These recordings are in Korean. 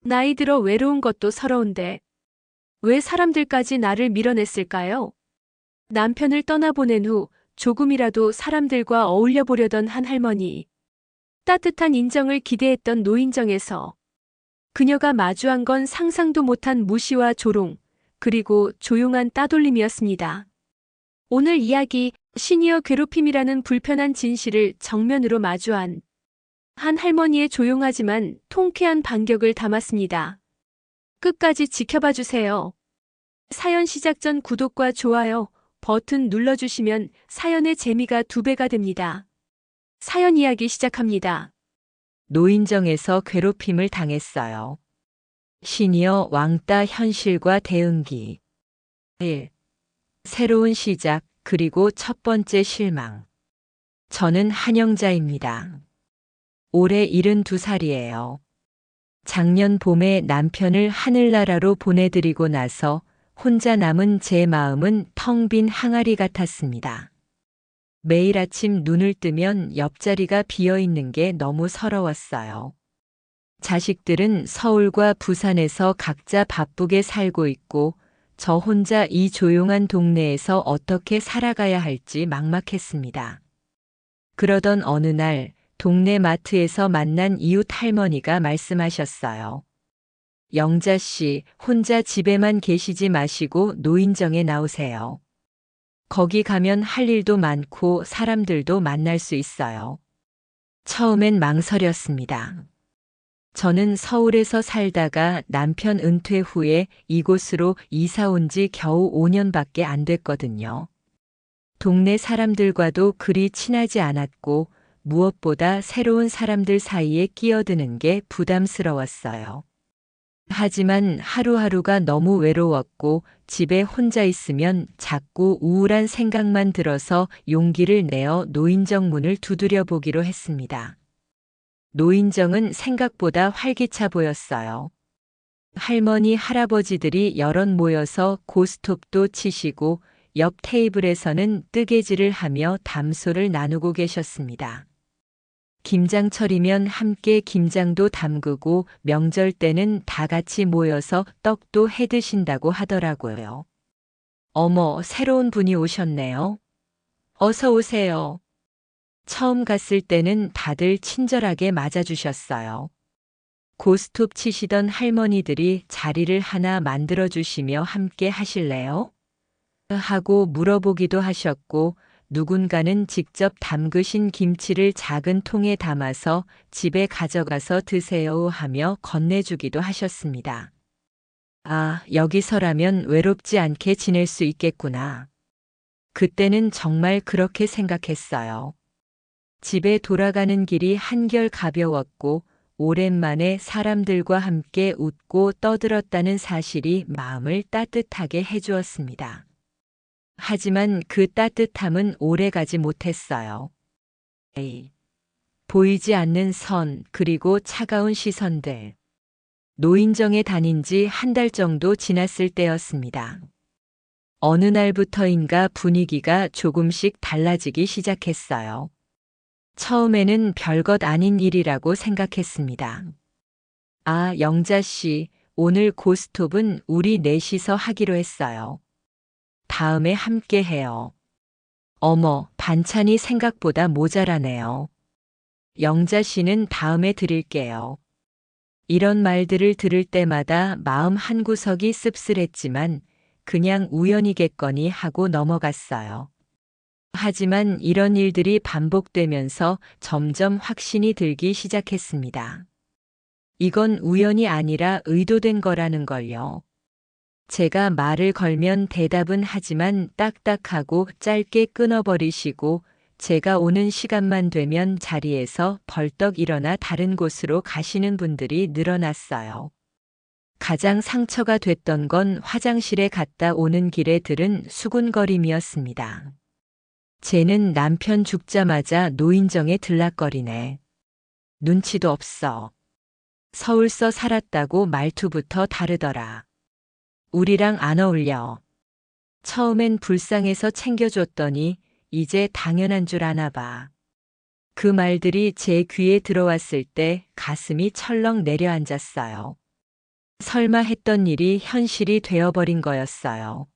나이 들어 외로운 것도 서러운데 왜 사람들까지 나를 밀어냈을까요? 남편을 떠나보낸 후 조금이라도 사람들과 어울려 보려던 한 할머니. 따뜻한 인정을 기대했던 노인정에서 그녀가 마주한 건 상상도 못한 무시와 조롱, 그리고 조용한 따돌림이었습니다. 오늘 이야기, 시니어 괴롭힘이라는 불편한 진실을 정면으로 마주한 한 할머니의 조용하지만 통쾌한 반격을 담았습니다. 끝까지 지켜봐 주세요. 사연 시작 전 구독과 좋아요 버튼 눌러주시면 사연의 재미가 2배가 됩니다. 사연 이야기 시작합니다. 노인정에서 괴롭힘을 당했어요. 시니어 왕따 현실과 대응기. 1. 새로운 시작, 그리고 첫 번째 실망. 저는 한영자입니다. 올해 72살이에요. 작년 봄에 남편을 하늘나라로 보내드리고 나서 혼자 남은 제 마음은 텅 빈 항아리 같았습니다. 매일 아침 눈을 뜨면 옆자리가 비어 있는 게 너무 서러웠어요. 자식들은 서울과 부산에서 각자 바쁘게 살고 있고 저 혼자 이 조용한 동네에서 어떻게 살아가야 할지 막막했습니다. 그러던 어느 날 동네 마트에서 만난 이웃 할머니가 말씀하셨어요. 영자 씨, 혼자 집에만 계시지 마시고 노인정에 나오세요. 거기 가면 할 일도 많고 사람들도 만날 수 있어요. 처음엔 망설였습니다. 저는 서울에서 살다가 남편 은퇴 후에 이곳으로 이사 온 지 겨우 5년밖에 안 됐거든요. 동네 사람들과도 그리 친하지 않았고 무엇보다 새로운 사람들 사이에 끼어드는 게 부담스러웠어요. 하지만 하루하루가 너무 외로웠고 집에 혼자 있으면 자꾸 우울한 생각만 들어서 용기를 내어 노인정 문을 두드려 보기로 했습니다. 노인정은 생각보다 활기차 보였어요. 할머니, 할아버지들이 여럿 모여서 고스톱도 치시고 옆 테이블에서는 뜨개질을 하며 담소를 나누고 계셨습니다. 김장철이면 함께 김장도 담그고 명절 때는 다 같이 모여서 떡도 해 드신다고 하더라고요. 어머, 새로운 분이 오셨네요. 어서 오세요. 처음 갔을 때는 다들 친절하게 맞아주셨어요. 고스톱 치시던 할머니들이 자리를 하나 만들어주시며 함께 하실래요? 하고 물어보기도 하셨고, 누군가는 직접 담그신 김치를 작은 통에 담아서 집에 가져가서 드세요 하며 건네주기도 하셨습니다. 아, 여기서라면 외롭지 않게 지낼 수 있겠구나. 그때는 정말 그렇게 생각했어요. 집에 돌아가는 길이 한결 가벼웠고 오랜만에 사람들과 함께 웃고 떠들었다는 사실이 마음을 따뜻하게 해주었습니다. 하지만 그 따뜻함은 오래가지 못했어요. 보이지 않는 선, 그리고 차가운 시선들. 노인정에 다닌 지 한 달 정도 지났을 때였습니다. 어느 날부터인가 분위기가 조금씩 달라지기 시작했어요. 처음에는 별것 아닌 일이라고 생각했습니다. 아, 영자 씨, 오늘 고스톱은 우리 넷이서 하기로 했어요. 다음에 함께 해요. 어머, 반찬이 생각보다 모자라네요. 영자 씨는 다음에 드릴게요. 이런 말들을 들을 때마다 마음 한구석이 씁쓸했지만 그냥 우연이겠거니 하고 넘어갔어요. 하지만 이런 일들이 반복되면서 점점 확신이 들기 시작했습니다. 이건 우연이 아니라 의도된 거라는 걸요. 제가 말을 걸면 대답은 하지만 딱딱하고 짧게 끊어버리시고 제가 오는 시간만 되면 자리에서 벌떡 일어나 다른 곳으로 가시는 분들이 늘어났어요. 가장 상처가 됐던 건 화장실에 갔다 오는 길에 들은 수군거림이었습니다. 쟤는 남편 죽자마자 노인정에 들락거리네. 눈치도 없어. 서울서 살았다고 말투부터 다르더라. 우리랑 안 어울려. 처음엔 불쌍해서 챙겨줬더니 이제 당연한 줄 아나 봐. 그 말들이 제 귀에 들어왔을 때 가슴이 철렁 내려앉았어요. 설마 했던 일이 현실이 되어버린 거였어요.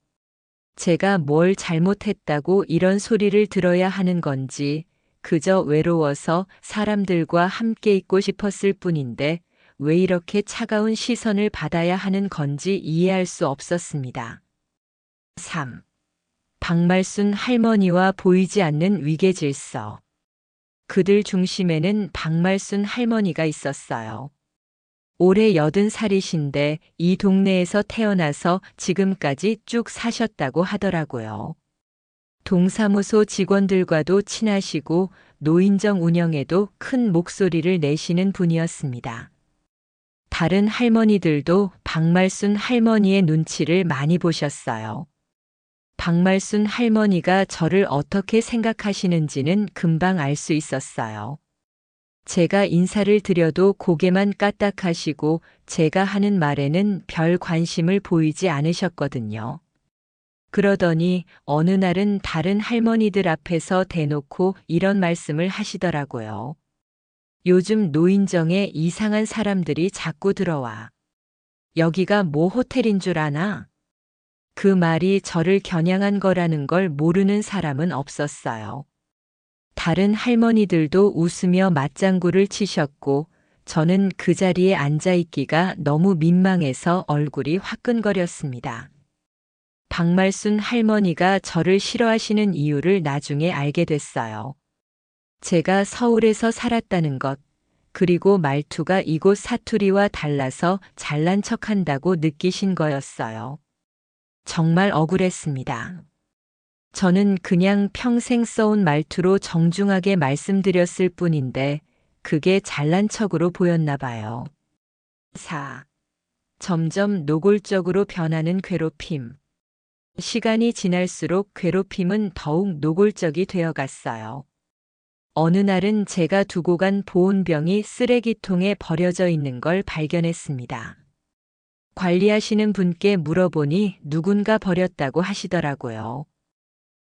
제가 뭘 잘못했다고 이런 소리를 들어야 하는 건지, 그저 외로워서 사람들과 함께 있고 싶었을 뿐인데 왜 이렇게 차가운 시선을 받아야 하는 건지 이해할 수 없었습니다. 3. 박말순 할머니와 보이지 않는 위계질서. 그들 중심에는 박말순 할머니가 있었어요. 올해 80살이신데 이 동네에서 태어나서 지금까지 쭉 사셨다고 하더라고요. 동사무소 직원들과도 친하시고 노인정 운영에도 큰 목소리를 내시는 분이었습니다. 다른 할머니들도 박말순 할머니의 눈치를 많이 보셨어요. 박말순 할머니가 저를 어떻게 생각하시는지는 금방 알 수 있었어요. 제가 인사를 드려도 고개만 까딱하시고 제가 하는 말에는 별 관심을 보이지 않으셨거든요. 그러더니 어느 날은 다른 할머니들 앞에서 대놓고 이런 말씀을 하시더라고요. 요즘 노인정에 이상한 사람들이 자꾸 들어와. 여기가 뭐 호텔인 줄 아나? 그 말이 저를 겨냥한 거라는 걸 모르는 사람은 없었어요. 다른 할머니들도 웃으며 맞장구를 치셨고 저는 그 자리에 앉아있기가 너무 민망해서 얼굴이 화끈거렸습니다. 박말순 할머니가 저를 싫어하시는 이유를 나중에 알게 됐어요. 제가 서울에서 살았다는 것, 그리고 말투가 이곳 사투리와 달라서 잘난 척한다고 느끼신 거였어요. 정말 억울했습니다. 저는 그냥 평생 써온 말투로 정중하게 말씀드렸을 뿐인데 그게 잘난 척으로 보였나 봐요. 4. 점점 노골적으로 변하는 괴롭힘. 시간이 지날수록 괴롭힘은 더욱 노골적이 되어갔어요. 어느 날은 제가 두고 간 보온병이 쓰레기통에 버려져 있는 걸 발견했습니다. 관리하시는 분께 물어보니 누군가 버렸다고 하시더라고요.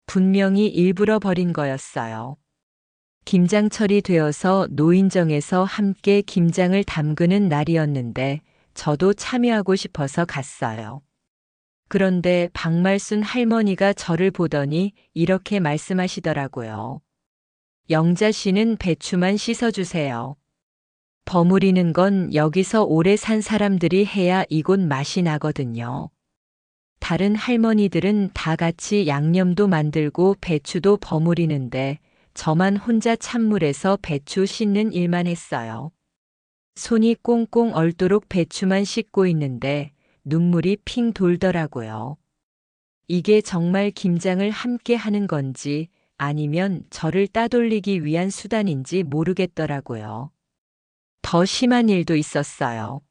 분명히 일부러 버린 거였어요. 김장철이 되어서 노인정에서 함께 김장을 담그는 날이었는데 저도 참여하고 싶어서 갔어요. 그런데 박말순 할머니가 저를 보더니 이렇게 말씀하시더라고요. 영자 씨는 배추만 씻어주세요. 버무리는 건 여기서 오래 산 사람들이 해야 이곳 맛이 나거든요. 다른 할머니들은 다 같이 양념도 만들고 배추도 버무리는데 저만 혼자 찬물에서 배추 씻는 일만 했어요. 손이 꽁꽁 얼도록 배추만 씻고 있는데 눈물이 핑 돌더라고요. 이게 정말 김장을 함께 하는 건지 아니면 저를 따돌리기 위한 수단인지 모르겠더라고요. 더 심한 일도 있었어요.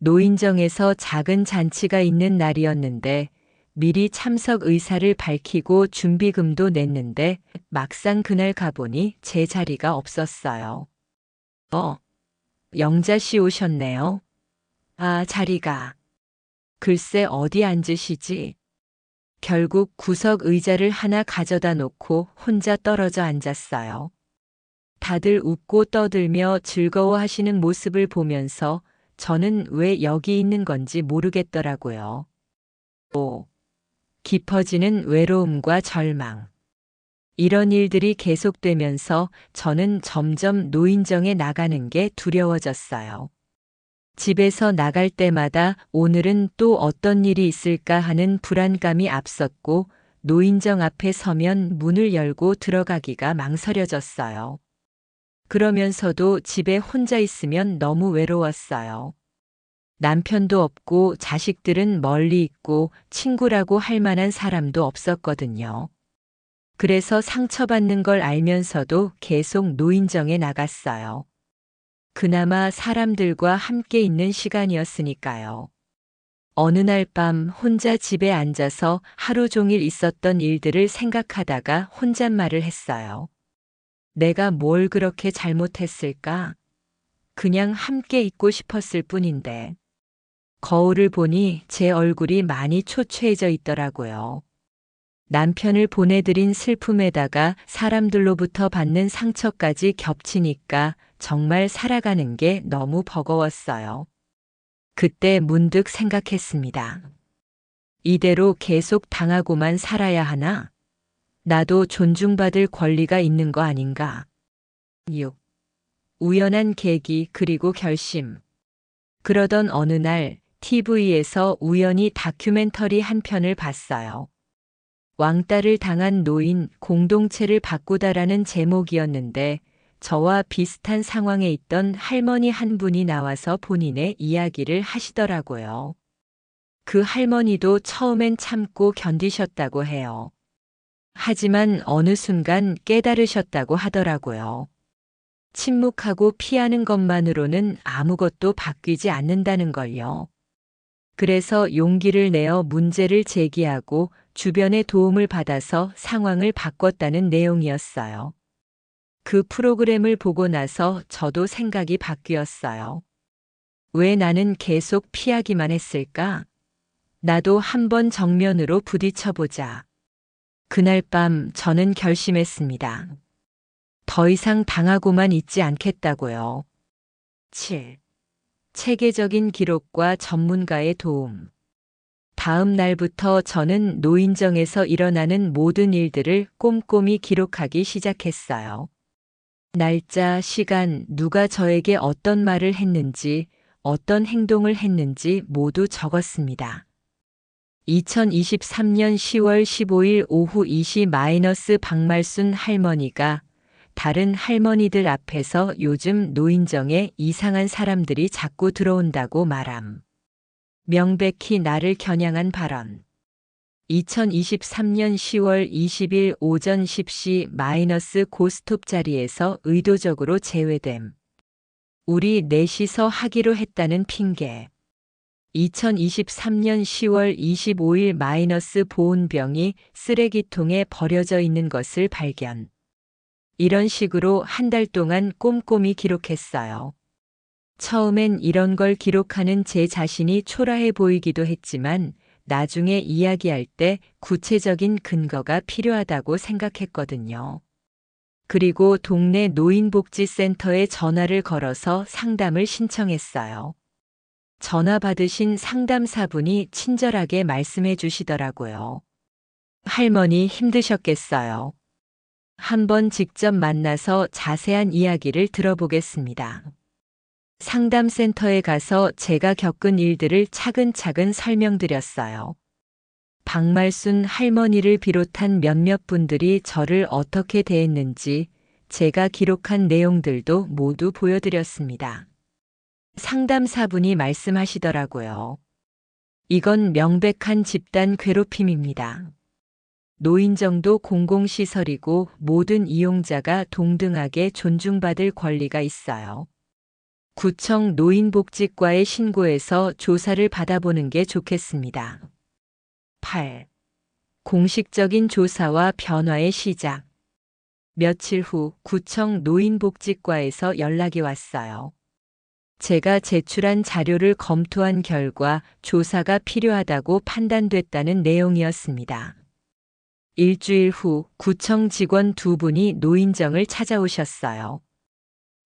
노인정에서 작은 잔치가 있는 날이었는데 미리 참석 의사를 밝히고 준비금도 냈는데 막상 그날 가보니 제 자리가 없었어요. 영자 씨 오셨네요. 아, 자리가. 글쎄 어디 앉으시지? 결국 구석 의자를 하나 가져다 놓고 혼자 떨어져 앉았어요. 다들 웃고 떠들며 즐거워하시는 모습을 보면서 저는 왜 여기 있는 건지 모르겠더라고요. 5. 깊어지는 외로움과 절망. 이런 일들이 계속되면서 저는 점점 노인정에 나가는 게 두려워졌어요. 집에서 나갈 때마다 오늘은 또 어떤 일이 있을까 하는 불안감이 앞섰고 노인정 앞에 서면 문을 열고 들어가기가 망설여졌어요. 그러면서도 집에 혼자 있으면 너무 외로웠어요. 남편도 없고 자식들은 멀리 있고 친구라고 할 만한 사람도 없었거든요. 그래서 상처받는 걸 알면서도 계속 노인정에 나갔어요. 그나마 사람들과 함께 있는 시간이었으니까요. 어느 날 밤 혼자 집에 앉아서 하루 종일 있었던 일들을 생각하다가 혼잣말을 했어요. 내가 뭘 그렇게 잘못했을까? 그냥 함께 있고 싶었을 뿐인데. 거울을 보니 제 얼굴이 많이 초췌해져 있더라고요. 남편을 보내드린 슬픔에다가 사람들로부터 받는 상처까지 겹치니까 정말 살아가는 게 너무 버거웠어요. 그때 문득 생각했습니다. 이대로 계속 당하고만 살아야 하나? 나도 존중받을 권리가 있는 거 아닌가? 6. 우연한 계기 그리고 결심. 그러던 어느 날 TV에서 우연히 다큐멘터리 한 편을 봤어요. 왕따를 당한 노인 공동체를 바꾸다라는 제목이었는데 저와 비슷한 상황에 있던 할머니 한 분이 나와서 본인의 이야기를 하시더라고요. 그 할머니도 처음엔 참고 견디셨다고 해요. 하지만 어느 순간 깨달으셨다고 하더라고요. 침묵하고 피하는 것만으로는 아무것도 바뀌지 않는다는 걸요. 그래서 용기를 내어 문제를 제기하고 주변의 도움을 받아서 상황을 바꿨다는 내용이었어요. 그 프로그램을 보고 나서 저도 생각이 바뀌었어요. 왜 나는 계속 피하기만 했을까? 나도 한번 정면으로 부딪혀보자. 그날 밤 저는 결심했습니다. 더 이상 당하고만 있지 않겠다고요. 7. 체계적인 기록과 전문가의 도움. 다음 날부터 저는 노인정에서 일어나는 모든 일들을 꼼꼼히 기록하기 시작했어요. 날짜, 시간, 누가 저에게 어떤 말을 했는지, 어떤 행동을 했는지 모두 적었습니다. 2023년 10월 15일 오후 2시 박말순 할머니가 다른 할머니들 앞에서 요즘 노인정에 이상한 사람들이 자꾸 들어온다고 말함. 명백히 나를 겨냥한 발언. 2023년 10월 20일 오전 10시 고스톱 자리에서 의도적으로 제외됨. 우리 넷이서 하기로 했다는 핑계. 2023년 10월 25일 보온병이 쓰레기통에 버려져 있는 것을 발견. 이런 식으로 한 달 동안 꼼꼼히 기록했어요. 처음엔 이런 걸 기록하는 제 자신이 초라해 보이기도 했지만 나중에 이야기할 때 구체적인 근거가 필요하다고 생각했거든요. 그리고 동네 노인복지센터에 전화를 걸어서 상담을 신청했어요. 전화 받으신 상담사분이 친절하게 말씀해 주시더라고요. 할머니 힘드셨겠어요. 한번 직접 만나서 자세한 이야기를 들어보겠습니다. 상담센터에 가서 제가 겪은 일들을 차근차근 설명드렸어요. 박말순 할머니를 비롯한 몇몇 분들이 저를 어떻게 대했는지 제가 기록한 내용들도 모두 보여드렸습니다. 상담사분이 말씀하시더라고요. 이건 명백한 집단 괴롭힘입니다. 노인정도 공공시설이고 모든 이용자가 동등하게 존중받을 권리가 있어요. 구청 노인복지과에 신고해서 조사를 받아보는 게 좋겠습니다. 8. 공식적인 조사와 변화의 시작. 며칠 후 구청 노인복지과에서 연락이 왔어요. 제가 제출한 자료를 검토한 결과 조사가 필요하다고 판단됐다는 내용이었습니다. 일주일 후 구청 직원 2분이 노인정을 찾아오셨어요.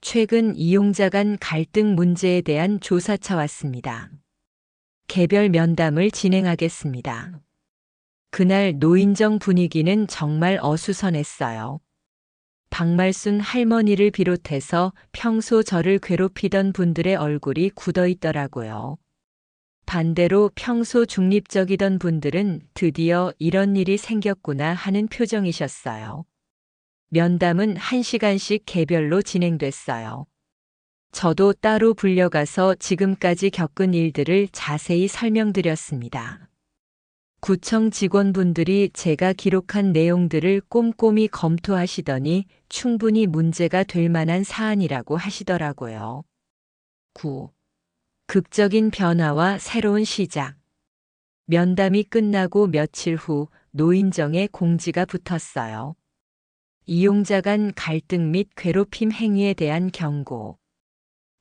최근 이용자 간 갈등 문제에 대한 조사차 왔습니다. 개별 면담을 진행하겠습니다. 그날 노인정 분위기는 정말 어수선했어요. 박말순 할머니를 비롯해서 평소 저를 괴롭히던 분들의 얼굴이 굳어 있더라고요. 반대로 평소 중립적이던 분들은 드디어 이런 일이 생겼구나 하는 표정이셨어요. 면담은 1시간씩 개별로 진행됐어요. 저도 따로 불려가서 지금까지 겪은 일들을 자세히 설명드렸습니다. 구청 직원분들이 제가 기록한 내용들을 꼼꼼히 검토하시더니 충분히 문제가 될 만한 사안이라고 하시더라고요. 9. 극적인 변화와 새로운 시작. 면담이 끝나고 며칠 후 노인정에 공지가 붙었어요. 이용자 간 갈등 및 괴롭힘 행위에 대한 경고.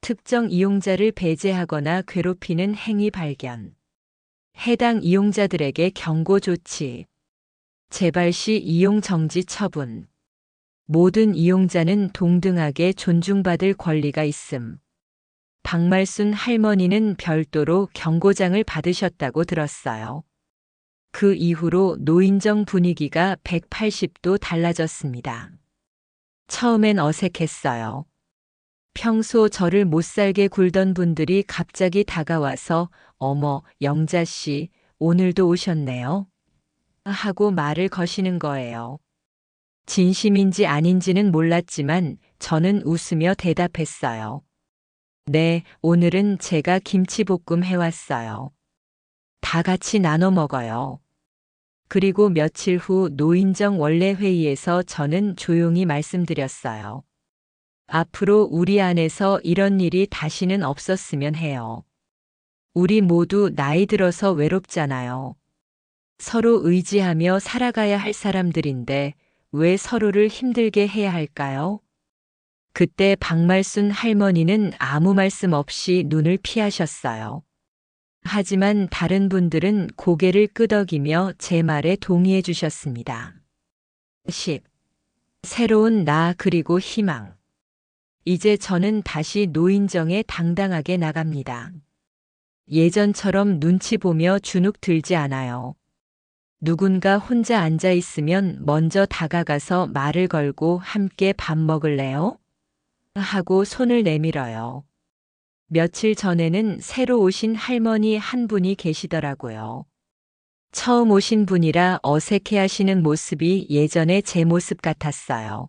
특정 이용자를 배제하거나 괴롭히는 행위 발견. 해당 이용자들에게 경고 조치. 재발 시 이용 정지 처분. 모든 이용자는 동등하게 존중받을 권리가 있음. 박말순 할머니는 별도로 경고장을 받으셨다고 들었어요. 그 이후로 노인정 분위기가 180도 달라졌습니다. 처음엔 어색했어요. 평소 저를 못살게 굴던 분들이 갑자기 다가와서 어머, 영자씨, 오늘도 오셨네요. 하고 말을 거시는 거예요. 진심인지 아닌지는 몰랐지만 저는 웃으며 대답했어요. 네, 오늘은 제가 김치볶음 해왔어요. 다 같이 나눠 먹어요. 그리고 며칠 후 노인정 원래 회의에서 저는 조용히 말씀드렸어요. 앞으로 우리 안에서 이런 일이 다시는 없었으면 해요. 우리 모두 나이 들어서 외롭잖아요. 서로 의지하며 살아가야 할 사람들인데 왜 서로를 힘들게 해야 할까요? 그때 박말순 할머니는 아무 말씀 없이 눈을 피하셨어요. 하지만 다른 분들은 고개를 끄덕이며 제 말에 동의해 주셨습니다. 10. 새로운 나 그리고 희망. 이제 저는 다시 노인정에 당당하게 나갑니다. 예전처럼 눈치 보며 주눅 들지 않아요. 누군가 혼자 앉아 있으면 먼저 다가가서 말을 걸고 함께 밥 먹을래요? 하고 손을 내밀어요. 며칠 전에는 새로 오신 할머니 한 분이 계시더라고요. 처음 오신 분이라 어색해 하시는 모습이 예전에 제 모습 같았어요.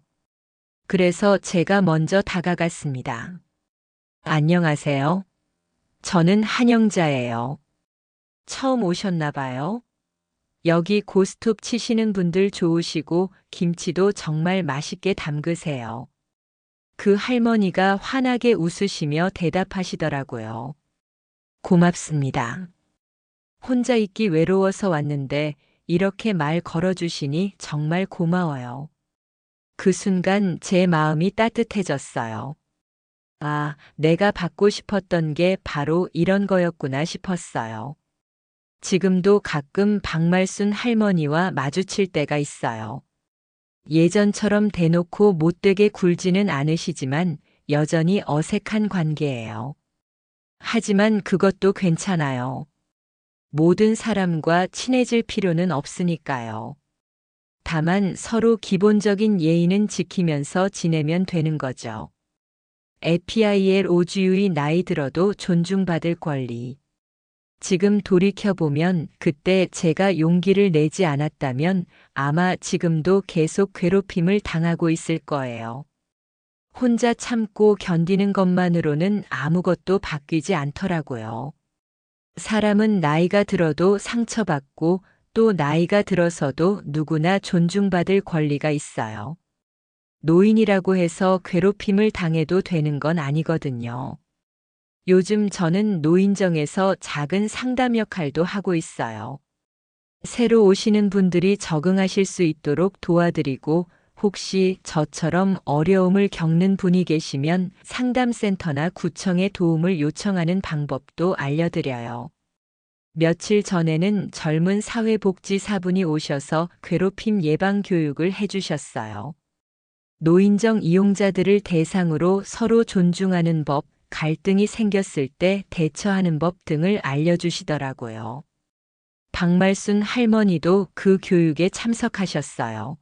그래서 제가 먼저 다가갔습니다. 안녕하세요. 저는 한영자예요. 처음 오셨나 봐요. 여기 고스톱 치시는 분들 좋으시고 김치도 정말 맛있게 담그세요. 그 할머니가 환하게 웃으시며 대답하시더라고요. 고맙습니다. 혼자 있기 외로워서 왔는데 이렇게 말 걸어주시니 정말 고마워요. 그 순간 제 마음이 따뜻해졌어요. 아, 내가 받고 싶었던 게 바로 이런 거였구나 싶었어요. 지금도 가끔 박말순 할머니와 마주칠 때가 있어요. 예전처럼 대놓고 못되게 굴지는 않으시지만 여전히 어색한 관계예요. 하지만 그것도 괜찮아요. 모든 사람과 친해질 필요는 없으니까요. 다만 서로 기본적인 예의는 지키면서 지내면 되는 거죠. FIL 오주유의 나이 들어도 존중받을 권리. 지금 돌이켜보면 그때 제가 용기를 내지 않았다면 아마 지금도 계속 괴롭힘을 당하고 있을 거예요. 혼자 참고 견디는 것만으로는 아무것도 바뀌지 않더라고요. 사람은 나이가 들어도 상처받고 또 나이가 들어서도 누구나 존중받을 권리가 있어요. 노인이라고 해서 괴롭힘을 당해도 되는 건 아니거든요. 요즘 저는 노인정에서 작은 상담 역할도 하고 있어요. 새로 오시는 분들이 적응하실 수 있도록 도와드리고 혹시 저처럼 어려움을 겪는 분이 계시면 상담센터나 구청에 도움을 요청하는 방법도 알려드려요. 며칠 전에는 젊은 사회복지사분이 오셔서 괴롭힘 예방 교육을 해주셨어요. 노인정 이용자들을 대상으로 서로 존중하는 법, 갈등이 생겼을 때 대처하는 법 등을 알려주시더라고요. 박말순 할머니도 그 교육에 참석하셨어요.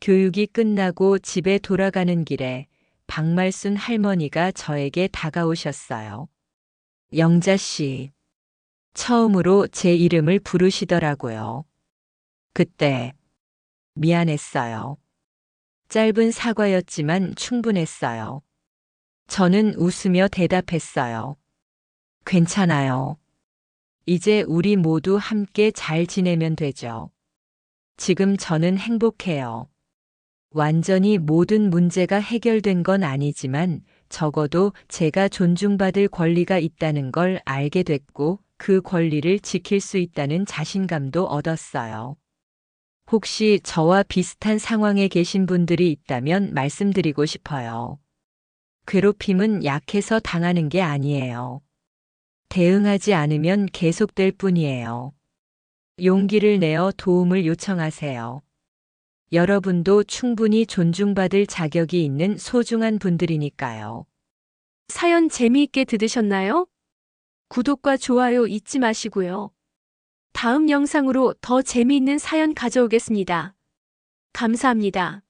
교육이 끝나고 집에 돌아가는 길에 박말순 할머니가 저에게 다가오셨어요. 영자 씨. 처음으로 제 이름을 부르시더라고요. 그때 미안했어요. 짧은 사과였지만 충분했어요. 저는 웃으며 대답했어요. 괜찮아요. 이제 우리 모두 함께 잘 지내면 되죠. 지금 저는 행복해요. 완전히 모든 문제가 해결된 건 아니지만 적어도 제가 존중받을 권리가 있다는 걸 알게 됐고 그 권리를 지킬 수 있다는 자신감도 얻었어요. 혹시 저와 비슷한 상황에 계신 분들이 있다면 말씀드리고 싶어요. 괴롭힘은 약해서 당하는 게 아니에요. 대응하지 않으면 계속될 뿐이에요. 용기를 내어 도움을 요청하세요. 여러분도 충분히 존중받을 자격이 있는 소중한 분들이니까요. 사연 재미있게 들으셨나요? 구독과 좋아요 잊지 마시고요. 다음 영상으로 더 재미있는 사연 가져오겠습니다. 감사합니다.